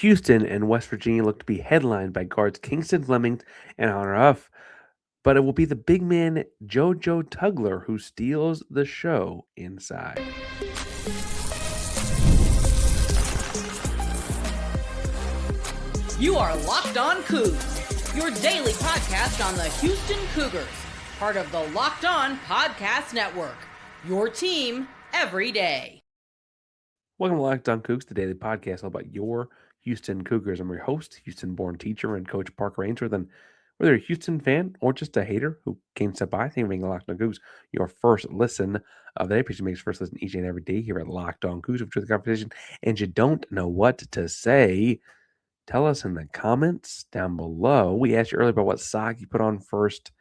Houston and West Virginia look to be headlined by guards Kingston Flemings and Honor Huff, but it will be the big man JoJo Tugler who steals the show inside. You are Locked On Coogs, your daily podcast on the Houston Cougars, part of the Locked On Podcast Network, your team every day. Welcome to Locked On Coogs, the daily podcast all about your Houston Cougars. I'm your host, Houston-born teacher and coach Parker Ainsworth, and whether you're a Houston fan or just a hater who came to stop by, thank you for being Locked On Coogs, your first listen of the day. Please make your first listen each and every day here at Locked On Coogs. If you're the conversation and you don't know what to say, tell us in the comments down below. We asked you earlier about what sock you put on first.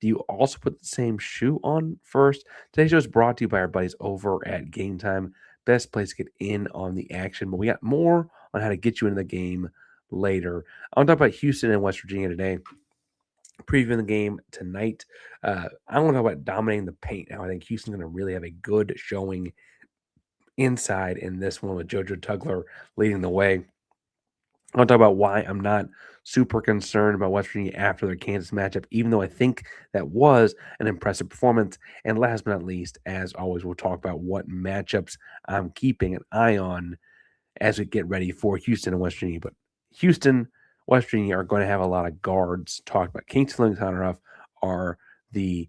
Do you also put the same shoe on first? Today's show is brought to you by our buddies over at Game Time. Best place to get in on the action. But we got more on how to get you into the game later. I want to talk about Houston and West Virginia today. Previewing the game tonight. I want to talk about dominating the paint now. I think Houston's going to really have a good showing inside in this one with JoJo Tugler leading the way. I want to talk about why I'm not super concerned about West Virginia after their Kansas matchup, even though I think that was an impressive performance. And last but not least, as always, we'll talk about what matchups I'm keeping an eye on as we get ready for Houston and West Virginia. But Houston, West Virginia are going to have a lot of guards talked about. Kingston Flemings, Honor Huff are the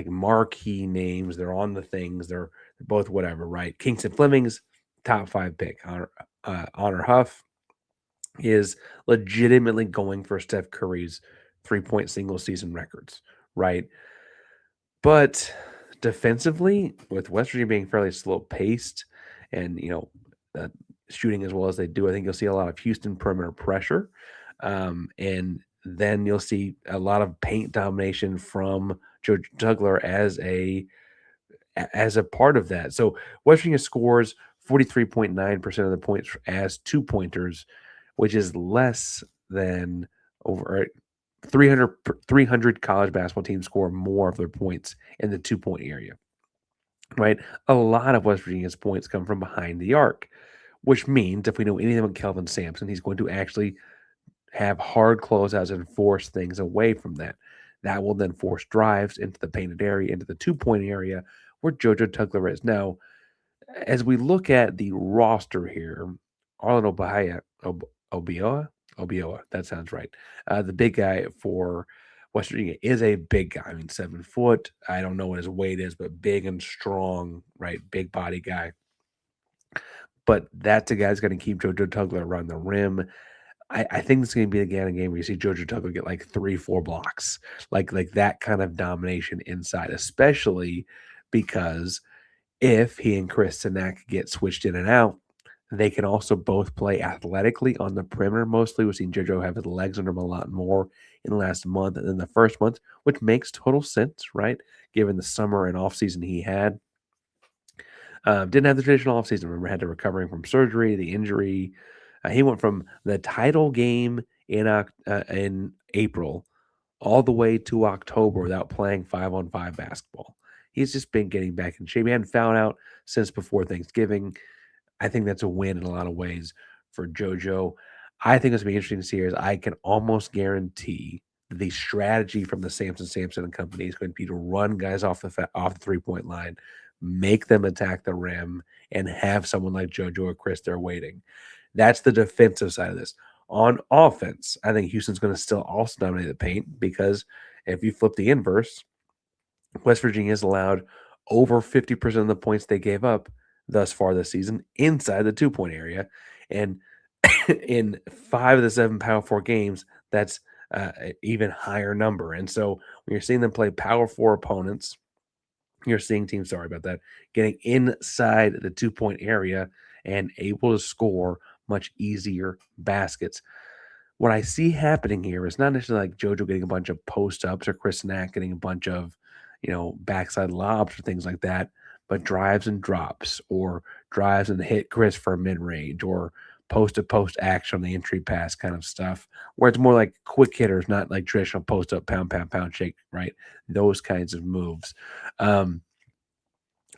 marquee names. They're on the things. They're both whatever, right? Kingston Flemings, top 5 pick. Honor Huff is legitimately going for Steph Curry's 3-point single season records, right? But defensively, with West Virginia being fairly slow paced and, shooting as well as they do, I think you'll see a lot of Houston perimeter pressure. And then you'll see a lot of paint domination from JoJo Tugler as a part of that. So West Virginia scores 43.9% of the points as 2-pointers, which is less than over 300 college basketball teams score more of their points in the 2-point area, right? A lot of West Virginia's points come from behind the arc, which means if we know anything about Kelvin Sampson, he's going to actually have hard closeouts and force things away from that. That will then force drives into the painted area, into the 2-point area where JoJo Tugler is. Now, as we look at the roster here, Arlen Obioa, that sounds right. The big guy for West Virginia is a big guy. I mean, 7 foot. I don't know what his weight is, but big and strong, right? Big body guy. But that's a guy that's going to keep JoJo Tugler around the rim. I think this is going to be the game where you see JoJo Tugler get like 3-4 blocks, like that kind of domination inside, especially because if he and Chris Sinak get switched in and out, they can also both play athletically on the perimeter mostly. We've seen JoJo have his legs under him a lot more in the last month than the first month, which makes total sense, right? Given the summer and offseason he had. Didn't have the traditional offseason. Remember, had to recovering from surgery, the injury. He went from the title game in April all the way to October without playing 5-on-5 basketball. He's just been getting back in shape. He hadn't fouled out since before Thanksgiving. I think that's a win in a lot of ways for JoJo. I think it's going to be interesting to see here is I can almost guarantee the strategy from the Sampson and company is going to be to run guys off the 3-point line, make them attack the rim, and have someone like JoJo or Chris there waiting. That's the defensive side of this. On offense, I think Houston's going to still also dominate the paint because if you flip the inverse, West Virginia has allowed over 50% of the points they gave up thus far this season inside the 2-point area. And in 5 of the 7 Power 4 games, that's an even higher number. And so when you're seeing them play Power 4 opponents, you're seeing teams, getting inside the 2-point area and able to score much easier baskets. What I see happening here is not necessarily like JoJo getting a bunch of post-ups or Chris Knack getting a bunch of, backside lobs or things like that, but drives and drops or drives and hit Chris for mid-range or post-to-post action on the entry pass kind of stuff, where it's more like quick hitters, not like traditional post-up, pound, shake, right? Those kinds of moves.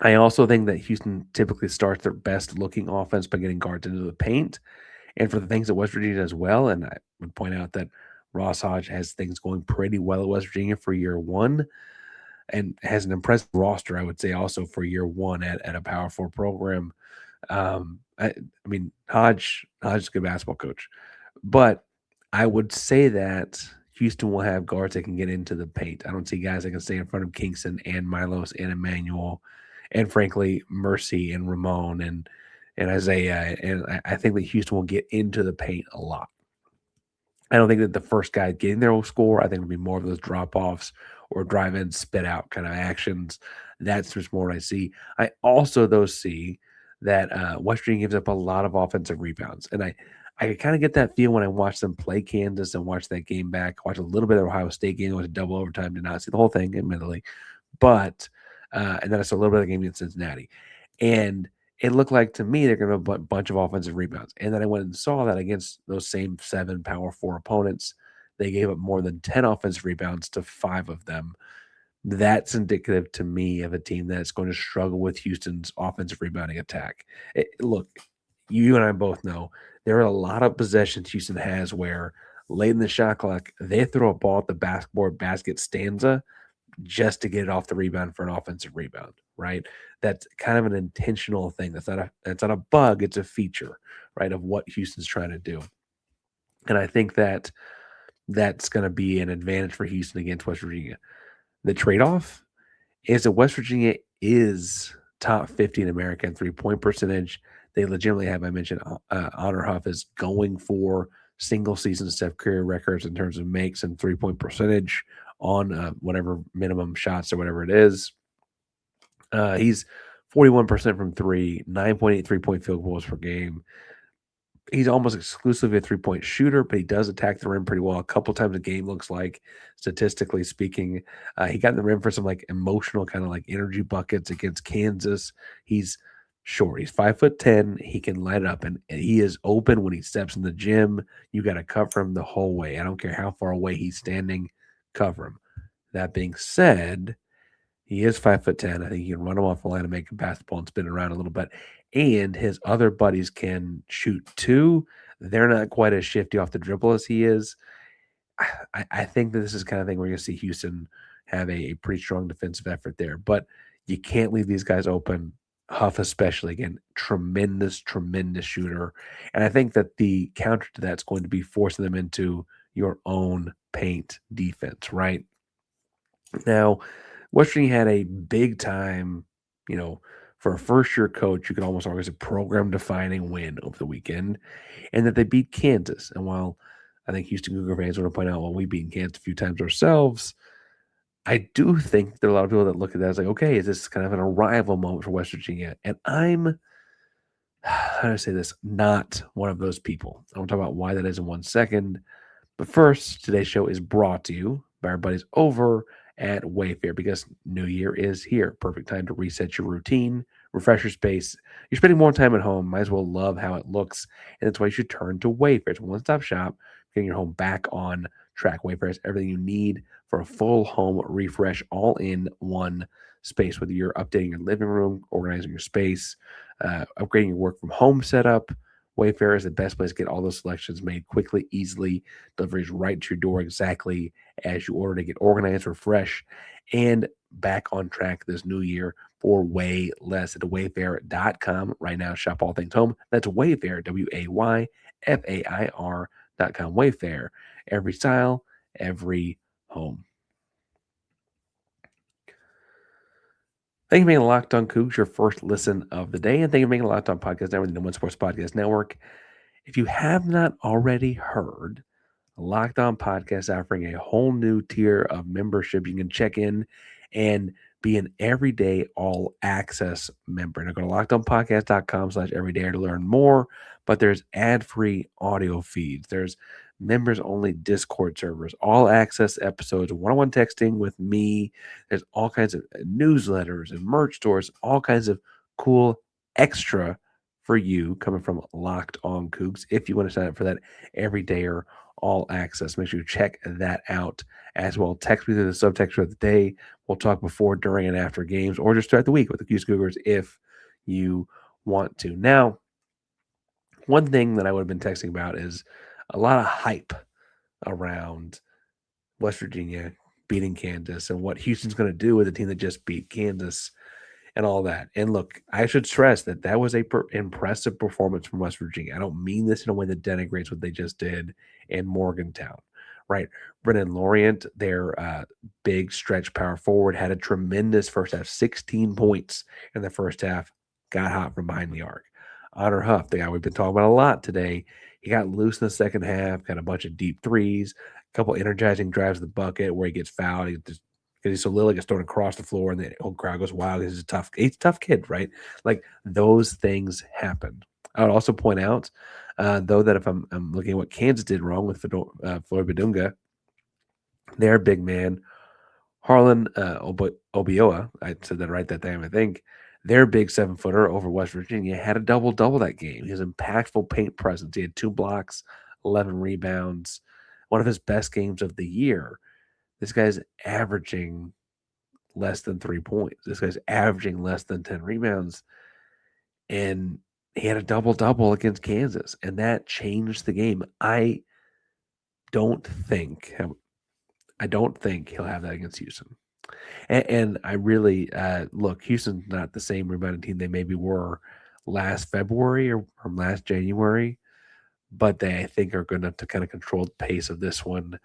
I also think that Houston typically starts their best looking offense by getting guards into the paint. And for the things that West Virginia does well, and I would point out that Ross Hodge has things going pretty well at West Virginia for year one and has an impressive roster, I would say, also for year one at a Power Four program. I mean, Hodge is a good basketball coach, but I would say that Houston will have guards that can get into the paint. I don't see guys that can stay in front of Kingston and Milos and Emmanuel, and frankly Mercy and Ramon and Isaiah. And I think that Houston will get into the paint a lot. I don't think that the first guy getting there will score. I think it'll be more of those drop offs or drive in, spit out kind of actions. That's just more what I see. I also, though, see that West Virginia gives up a lot of offensive rebounds. And I kind of get that feel when I watch them play Kansas and watch that game back, watch a little bit of Ohio State game. It was a double overtime, did not see the whole thing, admittedly. But, and then I saw a little bit of the game against Cincinnati. And it looked like to me they're going to have a bunch of offensive rebounds. And then I went and saw that against those same 7 Power 4 opponents, they gave up more than 10 offensive rebounds to 5 of them. That's indicative to me of a team that's going to struggle with Houston's offensive rebounding attack. Look, you and I both know there are a lot of possessions Houston has where late in the shot clock, they throw a ball at the basketball basket stanza just to get it off the rebound for an offensive rebound, right? That's kind of an intentional thing. That's not a bug, it's a feature, right, of what Houston's trying to do. And I think that that's going to be an advantage for Houston against West Virginia. The trade-off is that West Virginia is top 50 in America in three-point percentage. They legitimately have, I mentioned, Honor Huff is going for single-season Steph Curry records in terms of makes and three-point percentage on whatever minimum shots or whatever it is. He's 41% from three, 9.8 three-point field goals per game. He's almost exclusively a three-point shooter, but he does attack the rim pretty well. A couple times a game, looks like, statistically speaking. He got in the rim for some like emotional kind of like energy buckets against Kansas. He's short. He's 5'10". He can light it up, and he is open when he steps in the gym. You got to cover him the whole way. I don't care how far away he's standing, cover him. That being said, he is 5'10". I think you can run him off the line and make him pass the ball and spin around a little bit. And his other buddies can shoot too. They're not quite as shifty off the dribble as he is. I think that this is the kind of thing where you're going to see Houston have a pretty strong defensive effort there. But you can't leave these guys open. Huff especially, again, tremendous shooter. And I think that the counter to that's going to be forcing them into your own paint defense, right? Now, West Virginia had a big time, for a first-year coach, you could almost argue it's a program-defining win over the weekend, and that they beat Kansas. And while I think Houston Cougar fans want to point out, well, we've beaten Kansas a few times ourselves, I do think there are a lot of people that look at that as like, okay, is this kind of an arrival moment for West Virginia? And I'm, how do I say this, not one of those people. I want to talk about why that is in 1 second. But first, today's show is brought to you by our buddies over at Wayfair, because New Year is here. Perfect time to reset your routine, refresh your space. You're spending more time at home. Might as well love how it looks. And that's why you should turn to Wayfair. It's a one-stop shop, getting your home back on track. Wayfair has everything you need for a full home refresh, all in one space. Whether you're updating your living room, organizing your space, upgrading your work from home setup, Wayfair is the best place to get all those selections made quickly, easily. Deliveries right to your door exactly as you order to get organized, refresh, and back on track this new year for way less at wayfair.com. Right now, shop all things home. That's Wayfair, WAYFAIR.com. Wayfair, every style, every home. Thank you for making Locked On Coogs your first listen of the day, and thank you for making Locked On Podcast Network, the #1 Sports Podcast Network. If you have not already heard, Locked On Podcast offering a whole new tier of membership. You can check in and be an everyday all access member. Now go to lockedonpodcast.com/everyday to learn more, but there's ad-free audio feeds. There's members only Discord servers, all access episodes, one-on-one texting with me. There's all kinds of newsletters and merch stores, all kinds of cool extra for you coming from Locked On Coogs. If you want to sign up for that everyday or all access, make sure you check that out as well. Text me through the subtext of the day. We'll talk before, during, and after games, or just throughout the week with the Houston Cougars if you want to. Now, One thing that I would have been texting about is a lot of hype around West Virginia beating Kansas and what Houston's going to do with a team that just beat Kansas and all that. And look, I should stress that that was a impressive performance from West Virginia. I don't mean this in a way that denigrates what they just did in Morgantown, right? Brennan Lorient, their big stretch power forward, had a tremendous first half, 16 points in the first half, got hot from behind the arc. Honor Huff, the guy we've been talking about a lot today, he got loose in the second half, got a bunch of deep threes, a couple energizing drives to the bucket where he gets fouled. He just because he's so little, he gets thrown across the floor, and the whole crowd goes wild. He's a tough kid, right? Like those things happen. I would also point out, though, that if I'm looking at what Kansas did wrong with Floyd Badunga, their big man Harlan Obioa, I said that right that time, I think. Their big 7-footer over West Virginia had a double-double that game. He was impactful paint presence. He had 2 blocks, 11 rebounds, one of his best games of the year. This guy's averaging less than 3 points. This guy's averaging less than 10 rebounds. And he had a double-double against Kansas, and that changed the game. I don't think he'll have that against Houston. And I really look, Houston's not the same rebounding team they maybe were last February or from last January, but they, I think, are good enough to kind of control the pace of this one.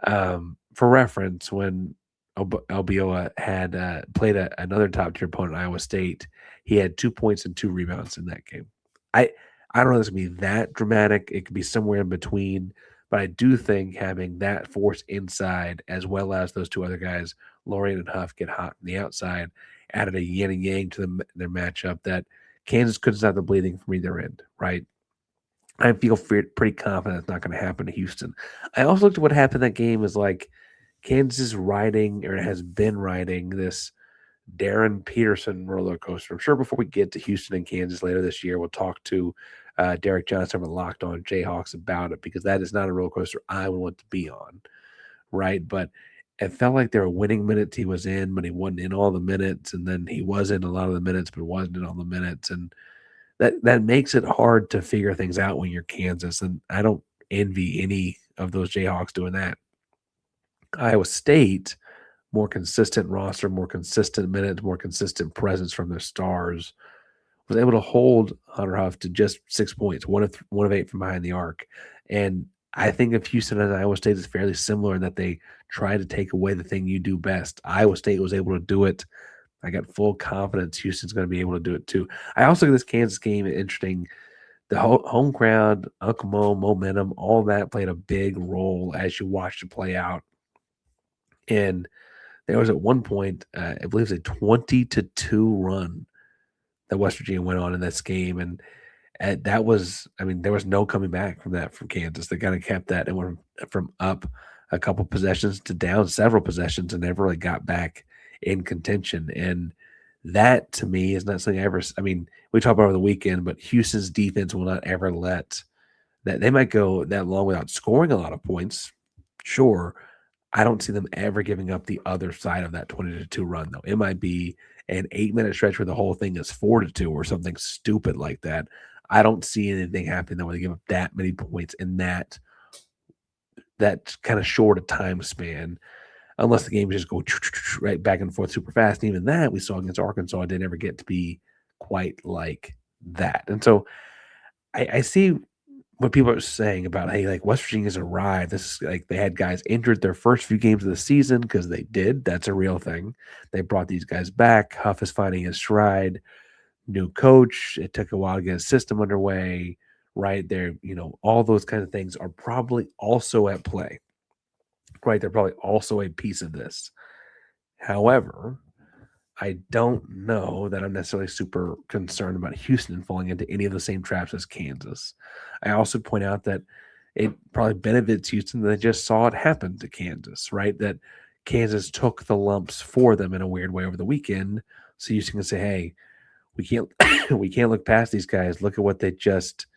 For reference, when Albioa had played another top-tier opponent, Iowa State, he had 2 points and 2 rebounds in that game. I don't know if it's going to be that dramatic. It could be somewhere in between. But I do think having that force inside, as well as those 2 other guys, Lorien and Huff, get hot from the outside, added a yin and yang to their matchup that Kansas couldn't stop the bleeding from either end, right? I feel pretty confident it's not going to happen to Houston. I also looked at what happened in that game is like Kansas is riding or has been riding this Darren Peterson roller coaster. I'm sure before we get to Houston and Kansas later this year, we'll talk to Derek Johnson from Locked On Jayhawks about it because that is not a roller coaster I would want to be on, right? But it felt like there were winning minutes he was in, but he wasn't in all the minutes, and then he was in a lot of the minutes, but wasn't in all the minutes, and that makes it hard to figure things out when you're Kansas, and I don't envy any of those Jayhawks doing that. Iowa State, more consistent roster, more consistent minutes, more consistent presence from their stars, was able to hold Honor Huff to just 6 points, one of 8 from behind the arc. And I think if Houston and Iowa State is fairly similar in that they try to take away the thing you do best. Iowa State was able to do it. I got full confidence Houston's going to be able to do it too. I also think this Kansas game interesting. The home crowd, Uncle Mo, momentum, all that played a big role as you watched it play out. And there was at one point, I believe it was a 20-2 run that West Virginia went on in this game. And that was, I mean, there was no coming back from that from Kansas. They kind of kept that and went from up a couple possessions to down several possessions and never really got back in contention. And that to me is not something I ever, I mean, we talked about over the weekend, but Houston's defense will not ever let that. They might go that long without scoring a lot of points. Sure. I don't see them ever giving up the other side of that 20-2 run, though. It might be an 8-minute stretch where the whole thing is 4-2 or something stupid like that. I don't see anything happening that where they give up that many points in that kind of short a time span, unless the game just go right back and forth super fast. And even that we saw against Arkansas, it didn't ever get to be quite like that. And so I see what people are saying about, hey, like West Virginia's arrived. This is like they had guys injured their first few games of the season because they did. That's a real thing. They brought these guys back. Huff is finding his stride. New coach. It took a while to get a system underway. Right there, all those kind of things are probably also at play. Right, they're probably also a piece of this. However, I don't know that I'm necessarily super concerned about Houston falling into any of the same traps as Kansas. I also point out that it probably benefits Houston that they just saw it happen to Kansas, right? That Kansas took the lumps for them in a weird way over the weekend. So Houston can say, hey, we can't we can't look past these guys. Look at what they just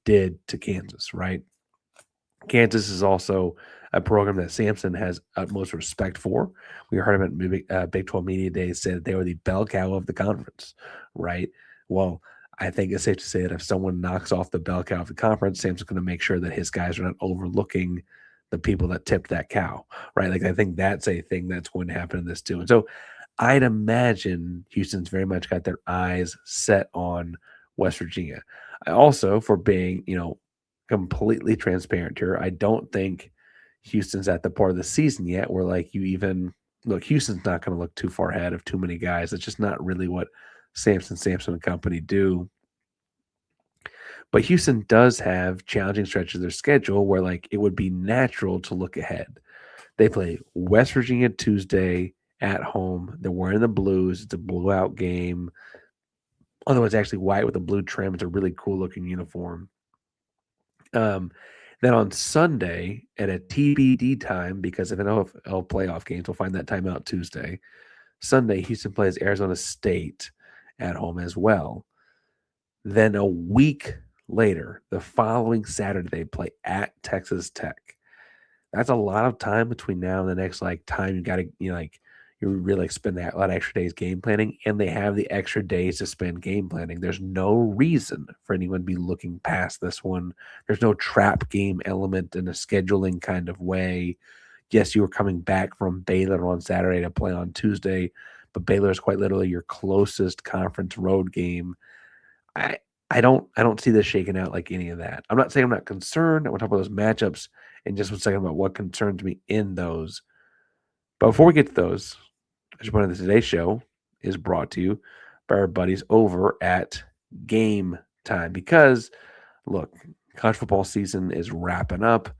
did to Kansas, right? Kansas is also a program that Sampson has utmost respect for. We heard him at Big 12 Media Days say that they were the bell cow of the conference, right? Well, I think it's safe to say that if someone knocks off the bell cow of the conference, Sam's going to make sure that his guys are not overlooking the people that tipped that cow, right? Like I think that's a thing that's going to happen in this too. And so I'd imagine Houston's very much got their eyes set on West Virginia. I also, for being, completely transparent here, I don't think Houston's at the part of the season yet where like you even look, Houston's not going to look too far ahead of too many guys. It's just not really what Sampson and company do. But Houston does have challenging stretches of their schedule where like it would be natural to look ahead. They play West Virginia Tuesday at home. They're wearing the blues. It's a blowout game. Although it's actually white with a blue trim. It's a really cool looking uniform. Then on Sunday at a TBD time, because of NFL playoff games, we'll find that time out Tuesday. Sunday, Houston plays Arizona State at home as well. Then a week later, the following Saturday, they play at Texas Tech. That's a lot of time between now and the next like time you got to you really spend that a lot of extra days game planning, and they have the extra days to spend game planning. There's no reason for anyone to be looking past this one. There's no trap game element in a scheduling kind of way. Yes, you were coming back from Baylor on Saturday to play on Tuesday, but Baylor is quite literally your closest conference road game. I I don't see this shaking out like any of that. I'm not saying I'm not concerned. I want to talk about those matchups in just one second about what concerns me in those. But before we get to those, I just wanted today's show is brought to you by our buddies over at Game Time because look, college football season is wrapping up.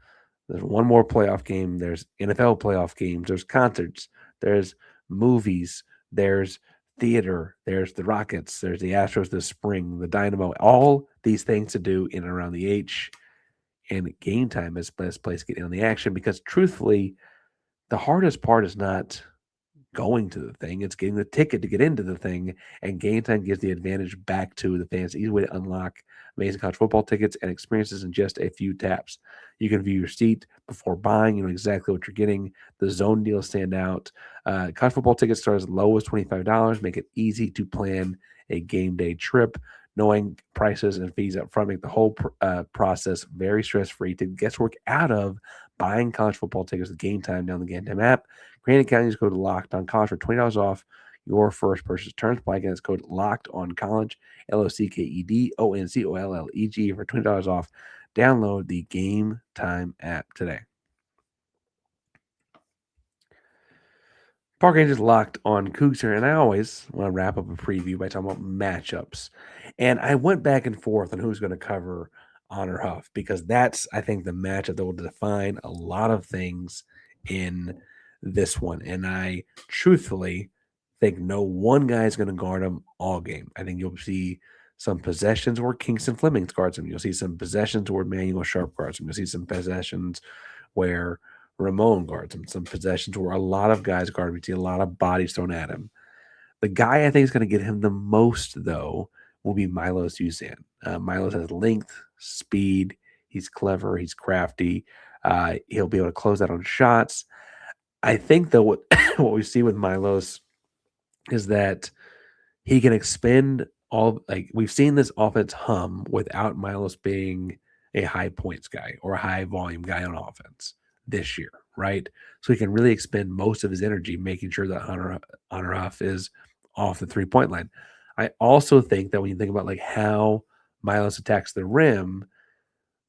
There's one more playoff game. There's NFL playoff games. There's concerts. There's movies. There's theater. There's the Rockets. There's the Astros this spring, the Dynamo. All these things to do in and around the H. And Game Time is the best place to get in on the action because truthfully, the hardest part is not going to the thing. It's getting the ticket to get into the thing, and Game Time gives the advantage back to the fans. Easy way to unlock amazing college football tickets and experiences in just a few taps. You can view your seat before buying. You know exactly what you're getting. The zone deals stand out. College football tickets start as low as $25. Make it easy to plan a game day trip. Knowing prices and fees up front make the whole process very stress-free. To guesswork out of buying college football tickets with Game Time down the Game Time app. Create County, use code Locked on College for $20 off your first purchase. Terms apply. Again, it's code Locked on College, LOCKEDONCOLLEG for $20 off. Download the Game Time app today. Park Rangers Locked on Coogs here, and I always want to wrap up a preview by talking about matchups. And I went back and forth on who's going to cover Honor Huff because that's, I think, the matchup that will define a lot of things in this one. And I truthfully think no one guy is going to guard him all game. I think you'll see some possessions where Kingston Flemings guards him. You'll see some possessions where Manuel Sharp guards him. You'll see some possessions where Ramon guards him. Some possessions where a lot of guys guard him. You see a lot of bodies thrown at him. The guy I think is going to get him the most, though, will be Milos Uzan. Milos has length, speed. He's clever. He's crafty. He'll be able to close out on shots. I think, though, what we see with Milos is that he can expend all, like, we've seen this offense hum without Milos being a high points guy or a high volume guy on offense this year, right? So he can really expend most of his energy making sure that Honor Huff is off the 3-point line. I also think that when you think about like how Milos attacks the rim,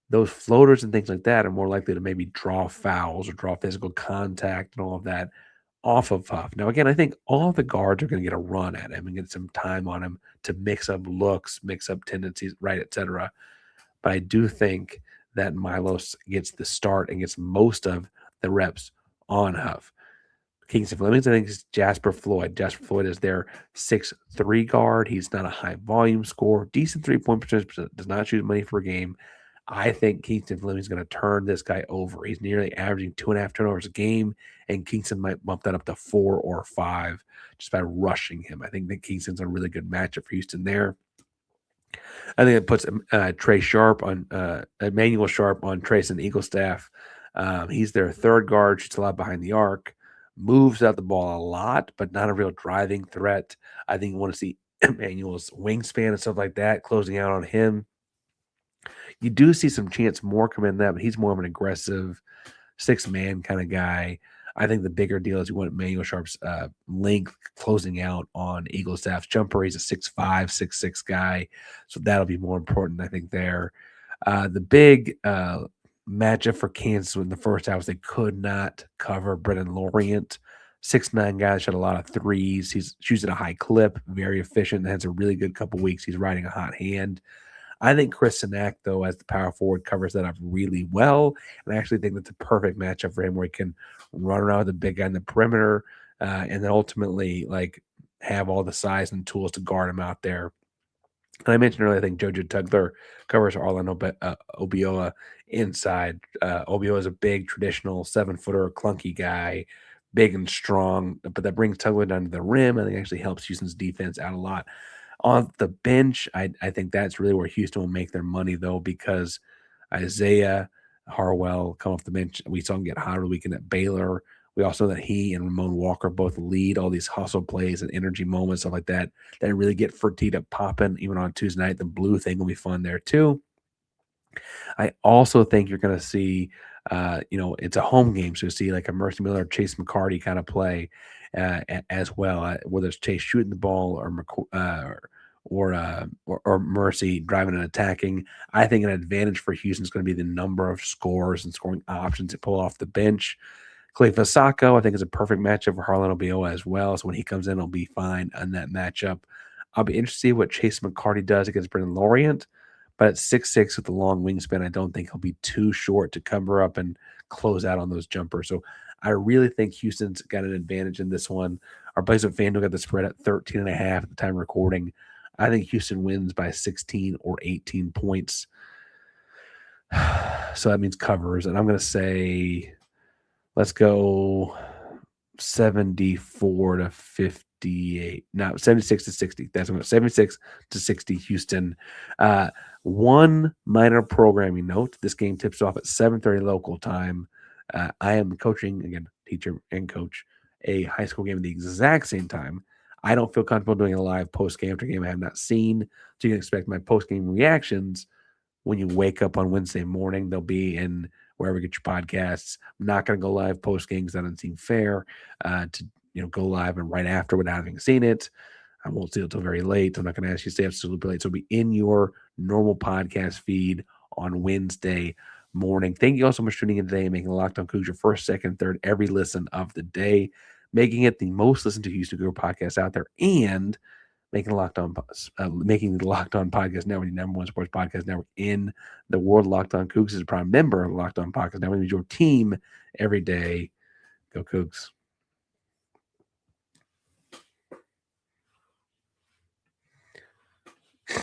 those floaters and things like that are more likely to maybe draw fouls or draw physical contact and all of that off of Huff. Now, again, I think all the guards are going to get a run at him and get some time on him to mix up looks, mix up tendencies, right, etc. But I do think that Milos gets the start and gets most of the reps on Huff. Kingston Flemings, I think, is Jasper Floyd. Jasper Floyd is their 6'3" guard. He's not a high volume scorer. Decent 3-point percentage, but does not shoot money for a game. I think Kingston Flemings is going to turn this guy over. He's nearly averaging 2.5 turnovers a game, and Kingston might bump that up to 4 or 5 just by rushing him. I think that Kingston's a really good matchup for Houston there. I think it puts Trey Sharp on Emmanuel Sharp on Trayson Eaglestaff. He's their third guard, shoots a lot behind the arc, moves out the ball a lot, but not a real driving threat. I think you want to see Emmanuel's wingspan and stuff like that, closing out on him. You do see some chance more come in that, but he's more of an aggressive six-man kind of guy. I think the bigger deal is you want Emmanuel Sharp's length closing out on Eagle Staff's jumper. He's a 6'5", 6'6" guy, so that'll be more important, I think, there. The big matchup for Kansas in the first half was they could not cover Brennan Lorient. 6'9" guy, shot a lot of threes. He's shoots at a high clip, very efficient, has a really good couple weeks. He's riding a hot hand. I think Chris Sinak, though, as the power forward, covers that up really well. And I actually think that's a perfect matchup for him where he can run around with the big guy in the perimeter and then ultimately have all the size and tools to guard him out there. And I mentioned earlier, I think JoJo Tugler covers Arlen Obioa inside. Obioa is a big, traditional 7-footer, clunky guy, big and strong, but that brings Tugler down to the rim. I think actually helps Houston's defense out a lot. On the bench, I think that's really where Houston will make their money, though, because Isaiah Harwell come off the bench. We saw him get hot over the weekend at Baylor. We also know that he and Ramon Walker both lead all these hustle plays and energy moments, stuff like that really get Fertitta popping even on Tuesday night. The blue thing will be fun there, too. I also think you're going to see, it's a home game, so you see like a Mercy Miller, Chase McCarty kind of play as well, whether it's Chase shooting the ball or Mercy driving and attacking. I think an advantage for Houston is going to be the number of scores and scoring options to pull off the bench. Clay Fasacco, I think, is a perfect matchup for Harlan Obioa as well. So when he comes in, he'll be fine on that matchup. I'll be interested to see what Chase McCarty does against Brendan Lorient. But at 6'6" with the long wingspan, I don't think he'll be too short to cover up and close out on those jumpers. So I really think Houston's got an advantage in this one. Our buddies at FanDuel got the spread at 13.5 at the time of recording. I think Houston wins by 16 or 18 points. So that means covers. And I'm going to say, let's go 74 to 58. No, 76 to 60. That's what 76 to 60 Houston. One minor programming note. This game tips off at 7:30 local time. I am coaching, again, teacher and coach, a high school game at the exact same time. I don't feel comfortable doing a live post-game after game I have not seen. So you can expect my post-game reactions when you wake up on Wednesday morning. They'll be in wherever you get your podcasts. I'm not going to go live post-game because that doesn't seem fair to go live and right after without having seen it. I won't see it until very late. I'm not going to ask you to stay up super late. So it'll be in your normal podcast feed on Wednesday morning. Thank you all so much for tuning in today and making Locked On Coogs your first, second, third, every listen of the day, making it the most listened to Houston Cougar podcast out there, and making the Locked On Podcast Network the number one sports podcast network in the world. Locked On Coogs is a prime member of the Locked On Podcast Network. It is your team every day. Go Coogs.